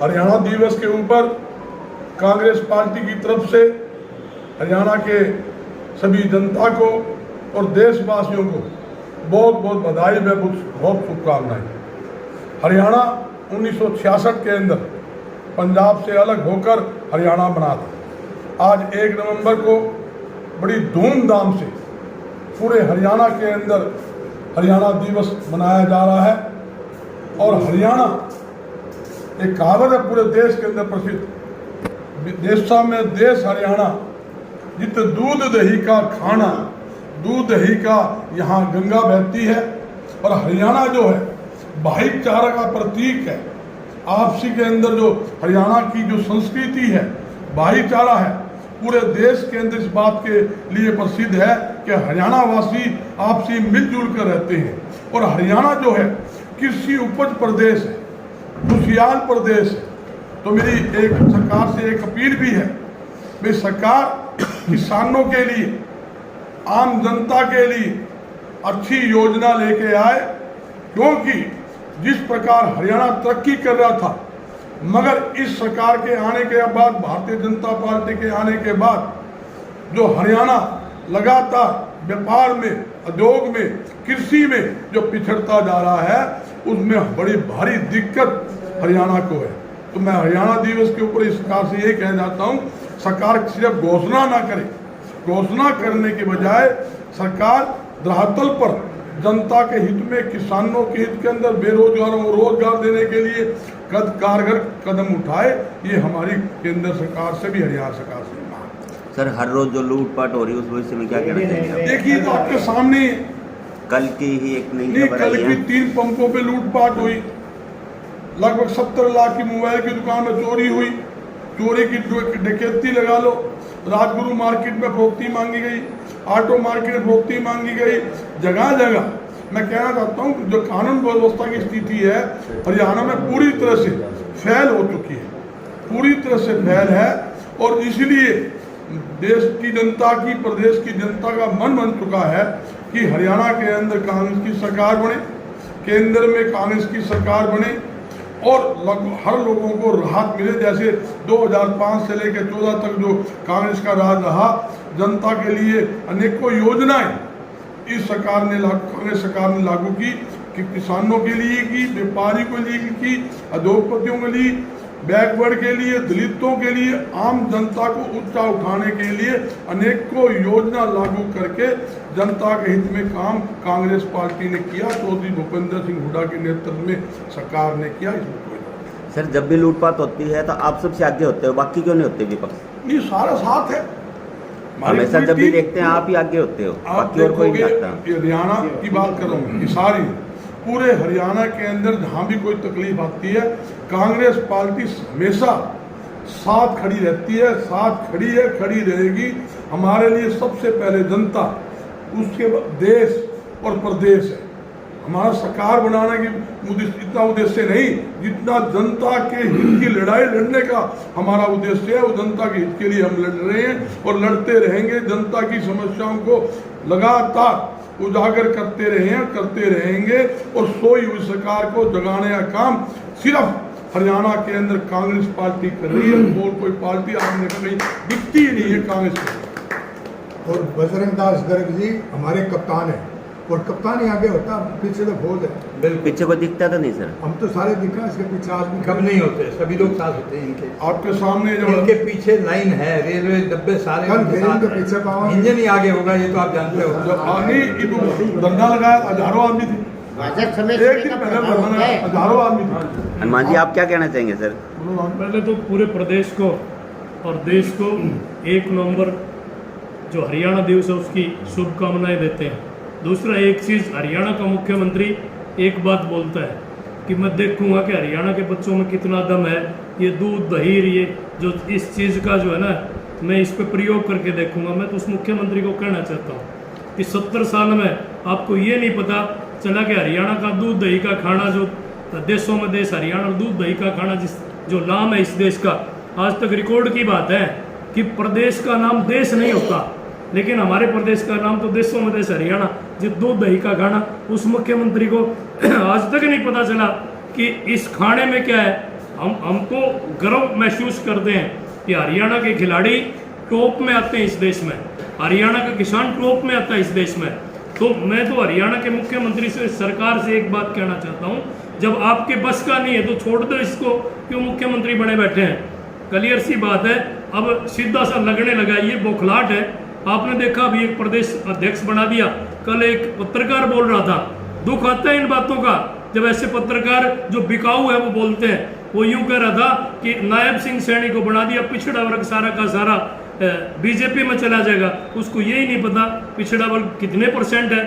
हरियाणा दिवस के ऊपर कांग्रेस पार्टी की तरफ से हरियाणा के सभी जनता को और देशवासियों को बहुत बहुत बधाई व बहुत शुभकामनाएं। हरियाणा 1966 के अंदर पंजाब से अलग होकर हरियाणा बना था। आज 1 नवंबर को बड़ी धूमधाम से पूरे हरियाणा के अंदर हरियाणा दिवस मनाया जा रहा है। और हरियाणा एक कहावत है पूरे देश के अंदर प्रसिद्ध, देशा में देश हरियाणा, जित दूध दही का खाना, दूध दही का यहाँ गंगा बहती है। और हरियाणा जो है भाईचारा का प्रतीक है। आपसी के अंदर जो हरियाणा की जो संस्कृति है, भाईचारा है, पूरे देश के अंदर इस बात के लिए प्रसिद्ध है कि हरियाणा वासी आपसी मिलजुल कर रहते हैं। और हरियाणा जो है कृषि उपज प्रदेश है, खुशहाल प्रदेश है। तो मेरी एक सरकार से एक अपील भी है, भाई सरकार किसानों के लिए, आम जनता के लिए अच्छी योजना लेके आए, क्योंकि जिस प्रकार हरियाणा तरक्की कर रहा था, मगर इस सरकार के आने के बाद, भारतीय जनता पार्टी के आने के बाद, जो हरियाणा लगातार व्यापार में, उद्योग में, कृषि में जो पिछड़ता जा रहा है, उसमें बड़ी भारी दिक्कत हरियाणा को है। तो मैं हरियाणा दिवस के ऊपर इस सरकार से ये कहना चाहता हूँ, सरकार सिर्फ घोषणा ना करे, घोषणा करने के बजाय सरकार धरातल पर जनता के हित में, किसानों के हित के अंदर, बेरोजगारों को रोजगार देने के लिए कारगर कदम उठाए। ये हमारी केंद्र सरकार से भी, हरियाणा सरकार से मांग। सर, हर रोज जो लूटपाट हो रही है उस भविष्य में क्या कहना चाहिए? देखिए तो आपके सामने कल की ही एक नई खबर कल आई की है। 3 पंपों पे लूटपाट हुई, लगभग 70 लाख की मोबाइल की दुकान में चोरी हुई, चोरी की डकैती लगा लो। राजगुरु मार्केट में फरोख्ती मांगी गई, ऑटो मार्केट में फरोख्ती मांगी गई, जगह जगह। मैं कहना चाहता हूँ जो कानून व्यवस्था की स्थिति है हरियाणा में पूरी तरह से फैल हो चुकी है, पूरी तरह से फैल है। और इसलिए देश की जनता की, प्रदेश की जनता का मन बन चुका है कि हरियाणा के अंदर कांग्रेस की सरकार बने, केंद्र में कांग्रेस की सरकार बने और हर लोगों को राहत मिले। जैसे 2005 से लेकर 14 तक जो कांग्रेस का राज रहा, जनता के लिए अनेकों योजनाएं इस सरकार ने, कांग्रेस सरकार ने लागू की, कि किसानों के लिए की, व्यापारी के लिए की, उद्योगपतियों के लिए, बैकवर्ड के लिए, दलितों के लिए, आम जनता को ऊंचा उठाने के लिए अनेकों योजना लागू करके जनता के हित में काम कांग्रेस पार्टी ने किया। चौधरी भूपेंद्र सिंह हुड्डा के नेतृत्व में सरकार ने किया। इसमें कोई सर, जब भी लूटपाट होती है तो आप सबसे आगे होते हो, बाकी क्यों नहीं होते विपक्ष? नहीं, सारा साथ है हमेशा जब भी देखते हैं आप ही आगे होते हो, बाकी और कोई नहीं आता। हरियाणा की बात कर रहा हूँ, ये सारी पूरे हरियाणा के अंदर जहाँ भी कोई तकलीफ आती है, कांग्रेस पार्टी हमेशा साथ खड़ी रहती है, साथ खड़ी है, खड़ी रहेगी। हमारे लिए सबसे पहले जनता, उसके बाद देश और प्रदेश है। हमारा सरकार बनाने की इतना उद्देश्य नहीं जितना जनता के हित की लड़ाई लड़ने का हमारा उद्देश्य है। वो जनता के हित के लिए हम लड़ रहे हैं और लड़ते रहेंगे। जनता की समस्याओं को लगातार उजागर करते रहेंगे और सोई हुई सरकार को जगाने का काम सिर्फ हरियाणा के अंदर कांग्रेस पार्टी कर रही है। और कोई पार्टी आपने कहीं दिखती ही नहीं है कांग्रेस की। और बजरंग दास गर्ग जी हमारे कप्तान है, और कप्तान ही आगे होता, पीछे तो फौज है। बिल्कुल, पीछे को दिखता था नहीं सर? हम तो सारे दिखा, इसके पीछे आदमी कब नहीं होते, सभी लोग साथ होते हैं इनके। आपके सामने जो इनके पीछे लाइन है, रेलवे डब्बे सारे उनके साथ के हैं। पीछे पावा, इंजन ही आगे होगा, ये तो आप जानते हो। जब आगे धरना लगाया हजारों आदमी थे, एक दिन पहले धरना लगाया हजारों आदमी थे। हनुमान जी, आप क्या कहना चाहेंगे सर? पहले तो पूरे प्रदेश को और देश को 1 नवंबर जो हरियाणा दिवस है उसकी शुभकामनाएं देते हैं। दूसरा, एक चीज़, हरियाणा का मुख्यमंत्री एक बात बोलता है कि मैं देखूंगा कि हरियाणा के बच्चों में कितना दम है, ये दूध दही, ये जो इस चीज़ का जो है ना, मैं इस पर प्रयोग करके देखूंगा। मैं तो उस मुख्यमंत्री को कहना चाहता हूँ कि 70 साल में आपको ये नहीं पता चला कि हरियाणा का दूध दही का खाना, जो देशों में देश हरियाणा दूध दही का खाना जो नाम है इस देश का, आज तक रिकॉर्ड की बात है कि प्रदेश का नाम देश नहीं होता, लेकिन हमारे प्रदेश का नाम तो देशों में देश हरियाणा, जो दूध दही का खाना, उस मुख्यमंत्री को आज तक नहीं पता चला कि इस खाने में क्या है। हमको गर्व महसूस करते हैं कि हरियाणा के खिलाड़ी टॉप में आते हैं इस देश में, हरियाणा का किसान टॉप में आता है इस देश में। तो मैं तो हरियाणा के मुख्यमंत्री से, सरकार से एक बात कहना चाहता हूँ, जब आपके बस का नहीं है तो छोड़ दो इसको, क्यों मुख्यमंत्री बने बैठे हैं? क्लियर सी बात है, अब सीधा सा लगने लगा, ये बौखलाहट है। आपने देखा अभी एक प्रदेश अध्यक्ष बना दिया, कल एक पत्रकार बोल रहा था, दुख आता है इन बातों का जब ऐसे पत्रकार जो बिकाऊ है वो बोलते हैं। वो यूं कह रहा था कि नायब सिंह सैनी को बना दिया, पिछड़ा वर्ग सारा का सारा बीजेपी में चला जाएगा। उसको यही नहीं पता पिछड़ा वर्ग कितने % है,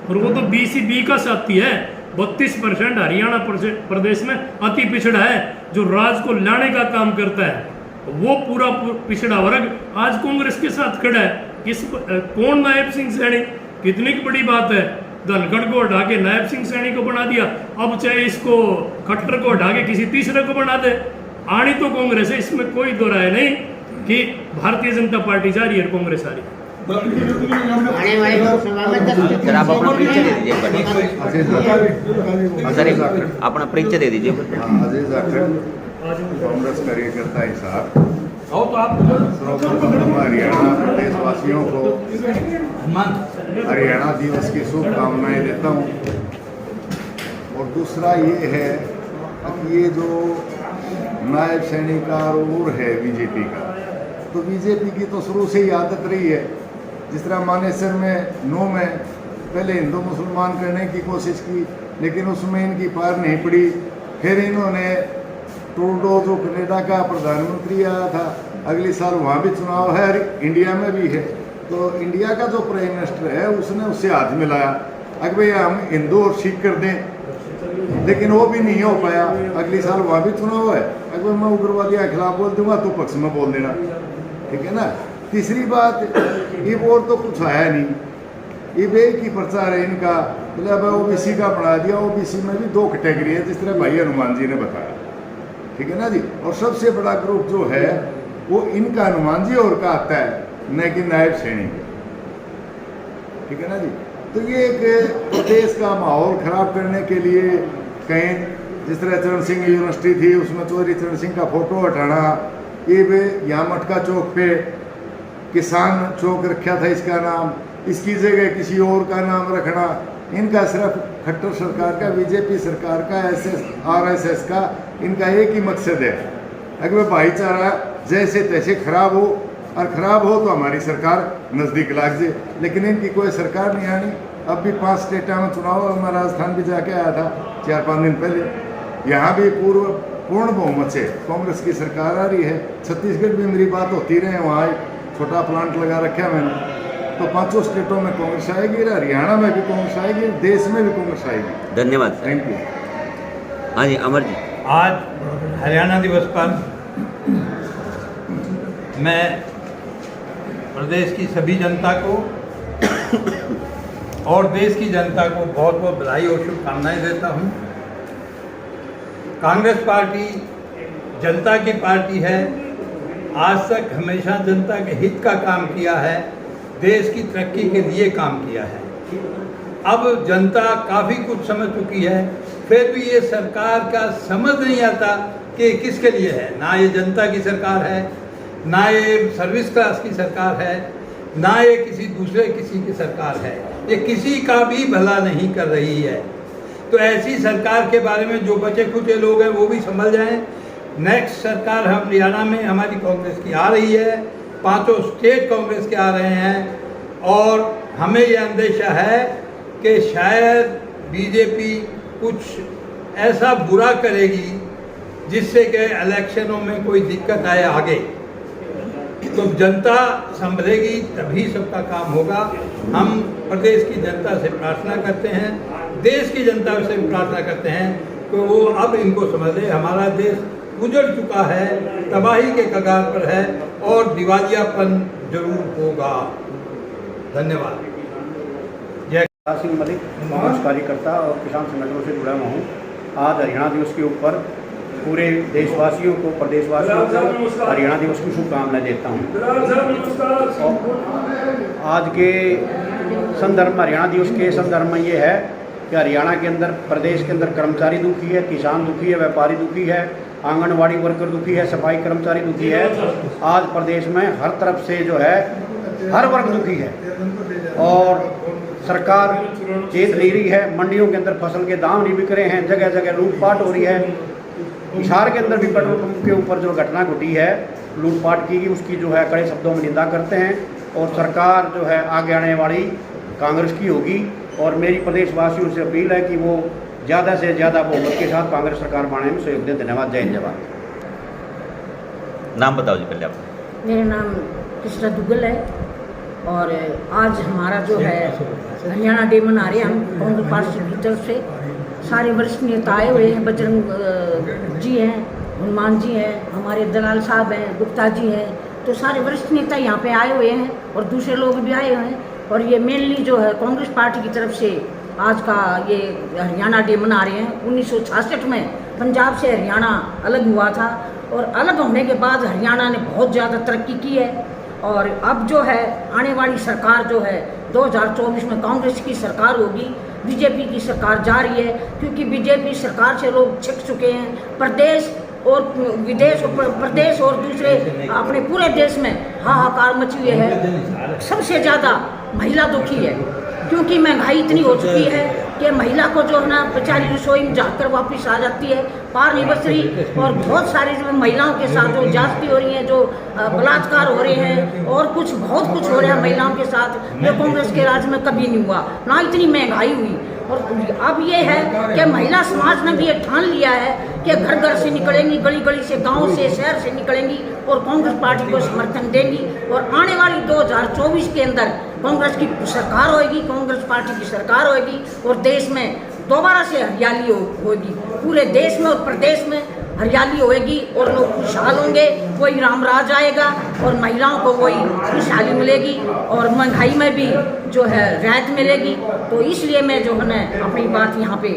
और वो तो BCB का साथी है। 32% हरियाणा प्रदेश में अति पिछड़ा है, जो राज को लाने का काम करता है, वो पूरा पिछड़ा वर्ग आज कांग्रेस के साथ खड़ा है। कौन नायब सिंह सैनी? कितनी बड़ी बात है, धनखड़ को हटा के नायब सिंह सैनी को बना दिया, अब चाहे इसको खट्टर को हटा के किसी तीसरे को बना दे, आनी तो कांग्रेस है, इसमें कोई दो राय नहीं कि भारतीय जनता पार्टी जा रही है, कांग्रेस आ रही है। आने वाले लोकसभा में 10 सर आप अपना परिचय दे दीजिए सर, अपना परिचय दे दीजिए। अजीज अख्तर कांग्रेस कार्यकर्ता हिसाब आओ तो आप सर्वप्रथम हरियाणा प्रदेशवासियों को हरियाणा दिवस की शुभकामनाएं देता हूं। और दूसरा ये है कि ये जो नायब सैनी का रूर है बीजेपी का, तो बीजेपी की तो शुरू से ही आदत रही है। जिस तरह मानेसर में 9 में पहले हिंदू मुसलमान करने की कोशिश की, लेकिन उसमें इनकी पार नहीं पड़ी। फिर इन्होंने ट्रूडो जो कनाडा का प्रधानमंत्री आया था, अगले साल वहाँ भी चुनाव है, इंडिया में भी है, तो इंडिया का जो प्राइम मिनिस्टर है उसने उससे हाथ मिलाया, अगर भैया हम हिंदू और सिख कर दें, लेकिन वो भी नहीं हो पाया। अगले साल वहाँ भी चुनाव है, अगर मैं उग्रवादियों के खिलाफ बोल दूंगा तो पक्ष में बोल देना, ठीक है ना। तीसरी बात, ये और तो कुछ आया नहीं, ये एक ही प्रचार है इनका, मतलब OBC का बढ़ा दिया। OBC में भी 2 कैटेगरी है, जिस तरह भाई हनुमान जी ने बताया, ठीक है ना जी। और सबसे बड़ा ग्रुप जो है वो इनका हनुमान जी और का आता है, न कि नायब सैनी, ठीक है ना जी। तो ये एक प्रदेश का माहौल खराब करने के लिए कहीं, जिस तरह चरण सिंह यूनिवर्सिटी थी उसमें चौधरी चरण सिंह का फोटो हटाना, ये भी यहाँ मटका चौक पे किसान चौक रखा था इसका नाम, इसकी जगह किसी और का नाम रखना, इनका सिर्फ खट्टर सरकार का, बीजेपी सरकार का, RSS का, इनका एक ही मकसद है, अगर भाईचारा जैसे तैसे खराब हो, और खराब हो तो हमारी सरकार नज़दीक लाग जाए, लेकिन इनकी कोई सरकार नहीं आनी। अब भी 5 स्टेटा में चुनाव, मैं राजस्थान भी जाके आया था 4-5 दिन पहले, यहाँ भी पूर्ण बहुमत से कांग्रेस की सरकार आ रही है। छत्तीसगढ़ भी मेरी बात होती रहे, वहाँ छोटा प्लांट लगा रखा है मैंने, तो 5 स्टेटों में कांग्रेस आएगी, हरियाणा में भी कांग्रेस आएगी, देश में भी कांग्रेस आएगी। धन्यवाद। Thank you. हाँ जी, अमर जी। आज हरियाणा दिवस पर मैं प्रदेश की सभी जनता को और देश की जनता को बहुत बहुत बधाई और शुभकामनाएं देता हूं। कांग्रेस पार्टी जनता की पार्टी है, आज तक हमेशा जनता के हित का काम किया है, देश की तरक्की के लिए काम किया है। अब जनता काफ़ी कुछ समझ चुकी है, फिर भी ये सरकार का समझ नहीं आता कि किसके लिए है। ना ये जनता की सरकार है, ना ये सर्विस क्लास की सरकार है, ना ये किसी दूसरे किसी की सरकार है, ये किसी का भी भला नहीं कर रही है। तो ऐसी सरकार के बारे में जो बचे खुचे लोग हैं वो भी समझ जाएं। नेक्स्ट सरकार हम हरियाणा में हमारी कांग्रेस की आ रही है, 5 स्टेट कांग्रेस के आ रहे हैं, और हमें ये अंदेशा है कि शायद बीजेपी कुछ ऐसा बुरा करेगी जिससे कि इलेक्शनों में कोई दिक्कत आए आगे, तो जनता संभलेगी, तभी सबका काम होगा। हम प्रदेश की जनता से प्रार्थना करते हैं, देश की जनता से प्रार्थना करते हैं कि वो अब इनको समझ ले, हमारा देश उजड़ चुका है, तबाही के कगार पर है और दिवालियापन जरूर होगा। धन्यवाद। जय सिंह मलिक, कांग्रेस कार्यकर्ता और किसान संगठनों से जुड़ा हुआ हूँ। आज हरियाणा दिवस के ऊपर पूरे देशवासियों को, प्रदेशवासियों को हरियाणा दिवस की शुभकामनाएं देता हूँ। आज के संदर्भ में, हरियाणा दिवस के संदर्भ में ये है कि हरियाणा के अंदर, प्रदेश के अंदर कर्मचारी दुखी है, किसान दुखी है, व्यापारी दुखी है, आंगनवाड़ी वर्कर दुखी है, सफाई कर्मचारी दुखी है। आज प्रदेश में हर तरफ से जो है हर वर्ग दुखी है और सरकार चेत नहीं रही है। मंडियों के अंदर फसल के दाम नहीं बिक रहे हैं, जगह जगह लूटपाट हो रही है। हिसार के अंदर भी पेट्रोल पंप के ऊपर जो घटना घटी है लूटपाट की, उसकी जो है कड़े शब्दों में निंदा करते हैं और सरकार जो है आगे आने वाली कांग्रेस की होगी। और मेरी प्रदेशवासियों से अपील है कि वो ज़्यादा से ज़्यादा बहुमत के साथ कांग्रेस सरकार बनाने में सहयोग दें। धन्यवाद। जय हिंद, जय भारत। नाम बताओ जी पहले आप। मेरा नाम कृष्णा दुग्गल है और आज हमारा जो है हरियाणा डे मना रहे हैं हम कांग्रेस पार्टी की तरफ से। सारे वरिष्ठ नेता आए हुए हैं, बजरंग जी हैं, हनुमान जी हैं, हमारे दलाल साहब हैं, गुप्ता जी हैं, तो सारे वरिष्ठ नेता यहाँ पे आए हुए हैं और दूसरे लोग भी आए हुए हैं। और ये मेनली जो है कांग्रेस पार्टी की तरफ से आज का ये हरियाणा डे मना रहे हैं। 1966 में पंजाब से हरियाणा अलग हुआ था और अलग होने के बाद हरियाणा ने बहुत ज़्यादा तरक्की की है। और अब जो है आने वाली सरकार जो है 2024 में कांग्रेस की सरकार होगी, बीजेपी की सरकार जा रही है, क्योंकि बीजेपी सरकार से लोग छिक चुके हैं। प्रदेश और विदेश और प्रदेश और दूसरे अपने पूरे देश में हाहाकार मची हुई है। सबसे ज़्यादा महिला दुखी है, क्योंकि महंगाई इतनी हो चुकी है कि महिला को जो है ना बेचारी रसोई में जाकर वापस आ जाती है, पार नहीं बच रही। और बहुत सारी जो महिलाओं के साथ जो ज्यादती हो रही है, जो बलात्कार हो रहे हैं और कुछ बहुत कुछ हो रहा है महिलाओं के साथ, जो कांग्रेस के राज में कभी नहीं हुआ, ना इतनी महंगाई हुई। और अब ये है कि महिला समाज ने भी ये ठान लिया है कि घर घर से निकलेंगी, गली गली से, गांव से, शहर से निकलेंगी और कांग्रेस पार्टी को समर्थन देंगी। और आने वाली 2024 के अंदर कांग्रेस की सरकार होगी, कांग्रेस पार्टी की सरकार होगी और देश में दोबारा से हरियाली होगी। पूरे देश में और प्रदेश में हरियाली होएगी और लोग खुशहाल होंगे, वही राम राज आएगा और महिलाओं को वही खुशहाली मिलेगी और महंगाई में भी जो है राहत मिलेगी। तो इसलिए मैं जो है ना अपनी बात यहाँ पे